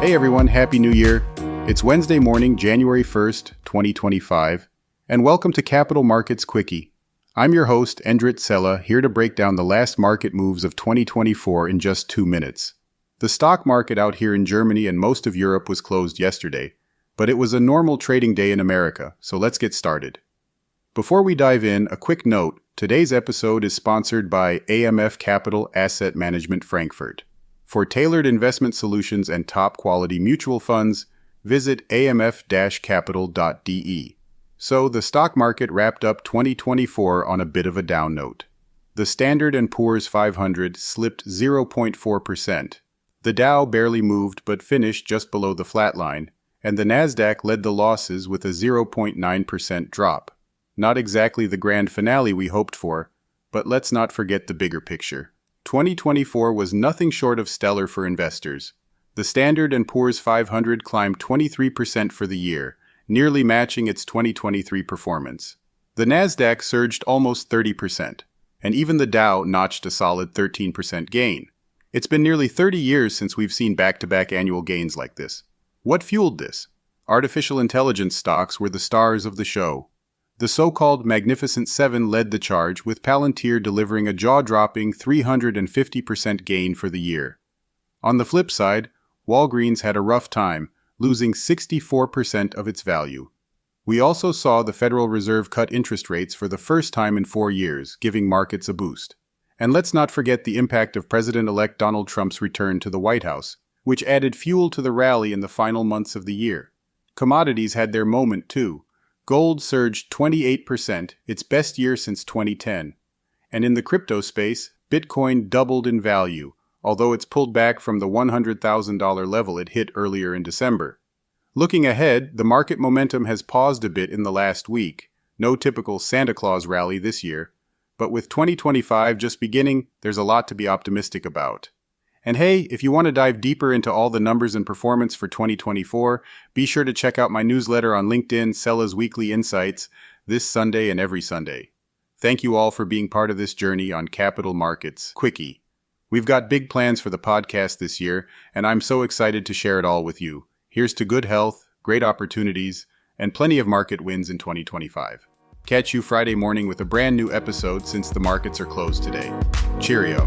Hey everyone, Happy New Year. It's Wednesday morning, January 1st, 2025, and welcome to Capital Markets Quickie. I'm your host, Endrit Cela, here to break down the last market moves of 2024 in just 2 minutes. The stock market out here in Germany and most of Europe was closed yesterday, but it was a normal trading day in America, so let's get started. Before we dive in, a quick note, today's episode is sponsored by AMF Capital Asset Management Frankfurt. For tailored investment solutions and top-quality mutual funds, visit amf-capital.de. So, the stock market wrapped up 2024 on a bit of a down note. The Standard & Poor's 500 slipped 0.4%. The Dow barely moved but finished just below the flatline, and the Nasdaq led the losses with a 0.9% drop. Not exactly the grand finale we hoped for, but let's not forget the bigger picture. 2024 was nothing short of stellar for investors. The Standard & Poor's 500 climbed 23% for the year, nearly matching its 2023 performance. The Nasdaq surged almost 30%, and even the Dow notched a solid 13% gain. It's been nearly 30 years since we've seen back-to-back annual gains like this. What fueled this? Artificial intelligence stocks were the stars of the show. The so-called Magnificent Seven led the charge, with Palantir delivering a jaw-dropping 350% gain for the year. On the flip side, Walgreens had a rough time, losing 64% of its value. We also saw the Federal Reserve cut interest rates for the first time in 4 years, giving markets a boost. And let's not forget the impact of President-elect Donald Trump's return to the White House, which added fuel to the rally in the final months of the year. Commodities had their moment too. Gold surged 28%, its best year since 2010. And in the crypto space, Bitcoin doubled in value, although it's pulled back from the $100,000 level it hit earlier in December. Looking ahead, the market momentum has paused a bit in the last week. No typical Santa Claus rally this year. But with 2025 just beginning, there's a lot to be optimistic about. And hey, if you want to dive deeper into all the numbers and performance for 2024, be sure to check out my newsletter on LinkedIn, Cela's Weekly Insights, this Sunday and every Sunday. Thank you all for being part of this journey on Capital Markets Quickie. We've got big plans for the podcast this year, and I'm so excited to share it all with you. Here's to good health, great opportunities, and plenty of market wins in 2025. Catch you Friday morning with a brand new episode since the markets are closed today. Cheerio.